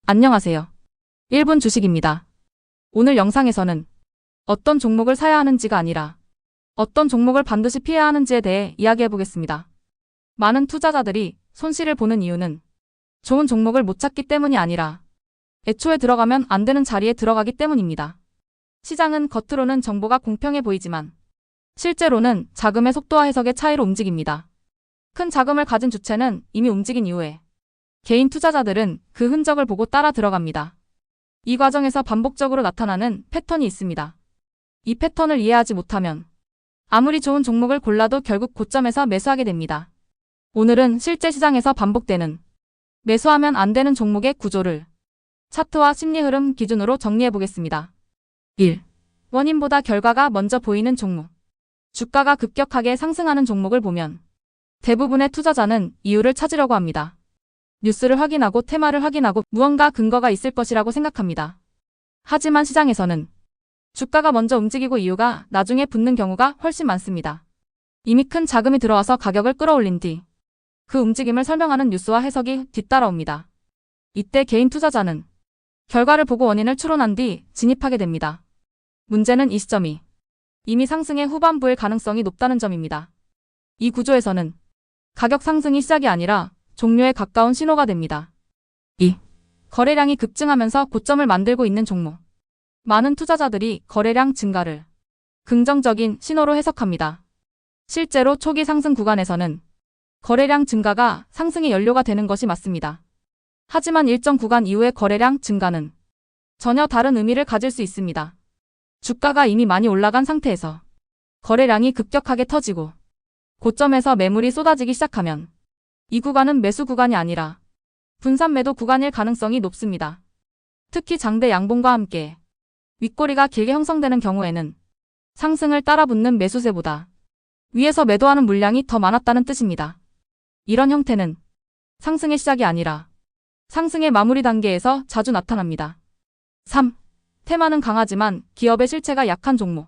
안녕하세요. 1분 주식입니다. 오늘 영상에서는 어떤 종목을 사야 하는지가 아니라 어떤 종목을 반드시 피해야 하는지에 대해 이야기해 보겠습니다. 많은 투자자들이 손실을 보는 이유는 좋은 종목을 못 찾기 때문이 아니라 애초에 들어가면 안 되는 자리에 들어가기 때문입니다. 시장은 겉으로는 정보가 공평해 보이지만 실제로는 자금의 속도와 해석의 차이로 움직입니다. 큰 자금을 가진 주체는 이미 움직인 이후에 개인 투자자들은 그 흔적을 보고 따라 들어갑니다. 이 과정에서 반복적으로 나타나는 패턴이 있습니다. 이 패턴을 이해하지 못하면 아무리 좋은 종목을 골라도 결국 고점에서 매수하게 됩니다. 오늘은 실제 시장에서 반복되는 매수하면 안 되는 종목의 구조를 차트와 심리 흐름 기준으로 정리해 보겠습니다. 1. 원인보다 결과가 먼저 보이는 종목. 주가가 급격하게 상승하는 종목을 보면 대부분의 투자자는 이유를 찾으려고 합니다. 뉴스를 확인하고 테마를 확인하고 무언가 근거가 있을 것이라고 생각합니다. 하지만 시장에서는 주가가 먼저 움직이고 이유가 나중에 붙는 경우가 훨씬 많습니다. 이미 큰 자금이 들어와서 가격을 끌어올린 뒤 그 움직임을 설명하는 뉴스와 해석이 뒤따라옵니다. 이때 개인 투자자는 결과를 보고 원인을 추론한 뒤 진입하게 됩니다. 문제는 이 시점이 이미 상승의 후반부일 가능성이 높다는 점입니다. 이 구조에서는 가격 상승이 시작이 아니라 종료에 가까운 신호가 됩니다. 2. 거래량이 급증하면서 고점을 만들고 있는 종목. 많은 투자자들이 거래량 증가를 긍정적인 신호로 해석합니다. 실제로 초기 상승 구간에서는 거래량 증가가 상승의 연료가 되는 것이 맞습니다. 하지만 일정 구간 이후의 거래량 증가는 전혀 다른 의미를 가질 수 있습니다. 주가가 이미 많이 올라간 상태에서 거래량이 급격하게 터지고 고점에서 매물이 쏟아지기 시작하면 이 구간은 매수 구간이 아니라 분산 매도 구간일 가능성이 높습니다. 특히 장대 양봉과 함께 윗꼬리가 길게 형성되는 경우에는 상승을 따라붙는 매수세보다 위에서 매도하는 물량이 더 많았다는 뜻입니다. 이런 형태는 상승의 시작이 아니라 상승의 마무리 단계에서 자주 나타납니다. 3. 테마는 강하지만 기업의 실체가 약한 종목.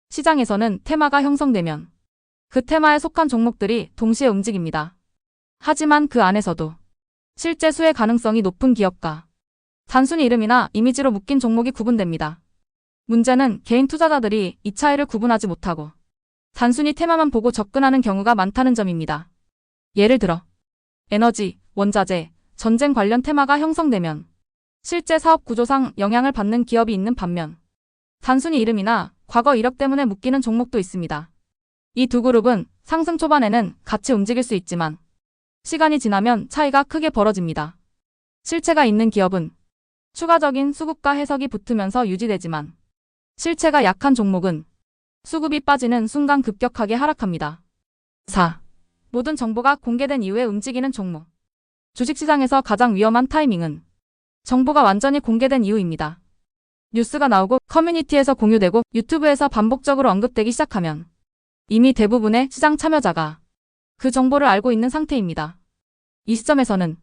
시장에서는 테마가 형성되면 그 테마에 속한 종목들이 동시에 움직입니다. 하지만 그 안에서도 실제 수혜 가능성이 높은 기업과 단순히 이름이나 이미지로 묶인 종목이 구분됩니다. 문제는 개인 투자자들이 이 차이를 구분하지 못하고 단순히 테마만 보고 접근하는 경우가 많다는 점입니다. 예를 들어 에너지, 원자재, 전쟁 관련 테마가 형성되면 실제 사업 구조상 영향을 받는 기업이 있는 반면 단순히 이름이나 과거 이력 때문에 묶이는 종목도 있습니다. 이 두 그룹은 상승 초반에는 같이 움직일 수 있지만 시간이 지나면 차이가 크게 벌어집니다. 실체가 있는 기업은 추가적인 수급과 해석이 붙으면서 유지되지만 실체가 약한 종목은 수급이 빠지는 순간 급격하게 하락합니다. 4. 모든 정보가 공개된 이후에 움직이는 종목. 주식시장에서 가장 위험한 타이밍은 정보가 완전히 공개된 이후입니다. 뉴스가 나오고 커뮤니티에서 공유되고 유튜브에서 반복적으로 언급되기 시작하면 이미 대부분의 시장 참여자가 그 정보를 알고 있는 상태입니다. 이 시점에서는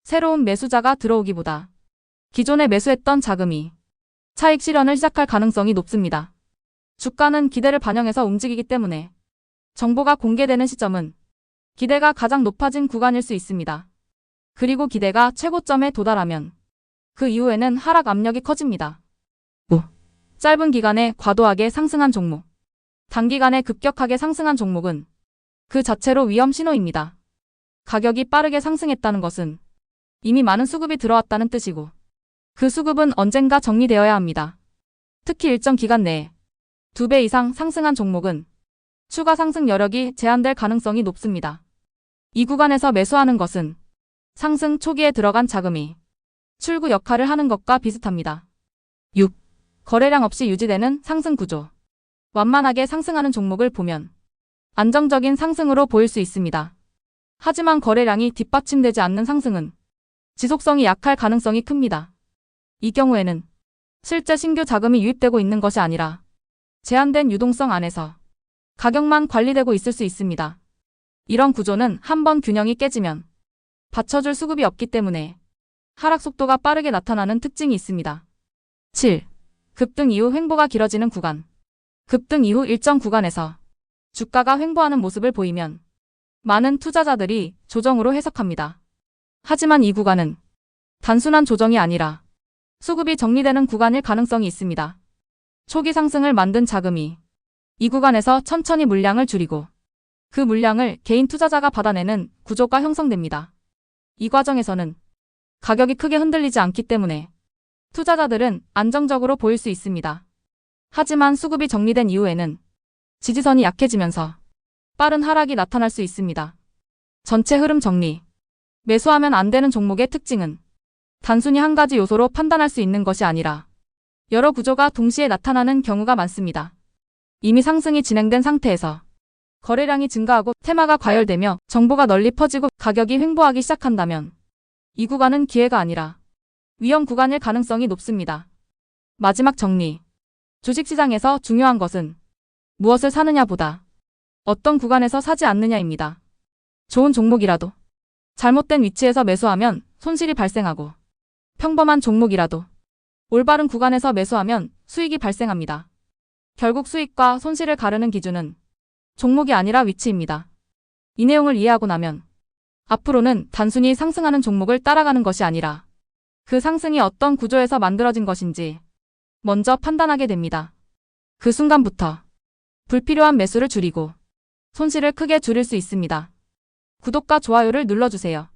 새로운 매수자가 들어오기보다 기존에 매수했던 자금이 차익 실현을 시작할 가능성이 높습니다. 주가는 기대를 반영해서 움직이기 때문에 정보가 공개되는 시점은 기대가 가장 높아진 구간일 수 있습니다. 그리고 기대가 최고점에 도달하면 그 이후에는 하락 압력이 커집니다. 5. 짧은 기간에 과도하게 상승한 종목. 단기간에 급격하게 상승한 종목은 그 자체로 위험 신호입니다. 가격이 빠르게 상승했다는 것은 이미 많은 수급이 들어왔다는 뜻이고 그 수급은 언젠가 정리되어야 합니다. 특히 일정 기간 내에 2배 이상 상승한 종목은 추가 상승 여력이 제한될 가능성이 높습니다. 이 구간에서 매수하는 것은 상승 초기에 들어간 자금이 출구 역할을 하는 것과 비슷합니다. 6. 거래량 없이 유지되는 상승 구조. 완만하게 상승하는 종목을 보면 안정적인 상승으로 보일 수 있습니다. 하지만 거래량이 뒷받침되지 않는 상승은 지속성이 약할 가능성이 큽니다. 이 경우에는 실제 신규 자금이 유입되고 있는 것이 아니라 제한된 유동성 안에서 가격만 관리되고 있을 수 있습니다. 이런 구조는 한번 균형이 깨지면 받쳐줄 수급이 없기 때문에 하락 속도가 빠르게 나타나는 특징이 있습니다. 7. 급등 이후 횡보가 길어지는 구간. 급등 이후 일정 구간에서 주가가 횡보하는 모습을 보이면 많은 투자자들이 조정으로 해석합니다. 하지만 이 구간은 단순한 조정이 아니라 수급이 정리되는 구간일 가능성이 있습니다. 초기 상승을 만든 자금이 이 구간에서 천천히 물량을 줄이고 그 물량을 개인 투자자가 받아내는 구조가 형성됩니다. 이 과정에서는 가격이 크게 흔들리지 않기 때문에 투자자들은 안정적으로 보일 수 있습니다. 하지만 수급이 정리된 이후에는 지지선이 약해지면서 빠른 하락이 나타날 수 있습니다. 전체 흐름 정리. 매수하면 안 되는 종목의 특징은 단순히 한 가지 요소로 판단할 수 있는 것이 아니라 여러 구조가 동시에 나타나는 경우가 많습니다. 이미 상승이 진행된 상태에서 거래량이 증가하고 테마가 과열되며 정보가 널리 퍼지고 가격이 횡보하기 시작한다면 이 구간은 기회가 아니라 위험 구간일 가능성이 높습니다. 마지막 정리. 주식시장에서 중요한 것은 무엇을 사느냐보다 어떤 구간에서 사지 않느냐입니다. 좋은 종목이라도 잘못된 위치에서 매수하면 손실이 발생하고 평범한 종목이라도 올바른 구간에서 매수하면 수익이 발생합니다. 결국 수익과 손실을 가르는 기준은 종목이 아니라 위치입니다. 이 내용을 이해하고 나면 앞으로는 단순히 상승하는 종목을 따라가는 것이 아니라 그 상승이 어떤 구조에서 만들어진 것인지 먼저 판단하게 됩니다. 그 순간부터 불필요한 매수를 줄이고 손실을 크게 줄일 수 있습니다. 구독과 좋아요를 눌러주세요.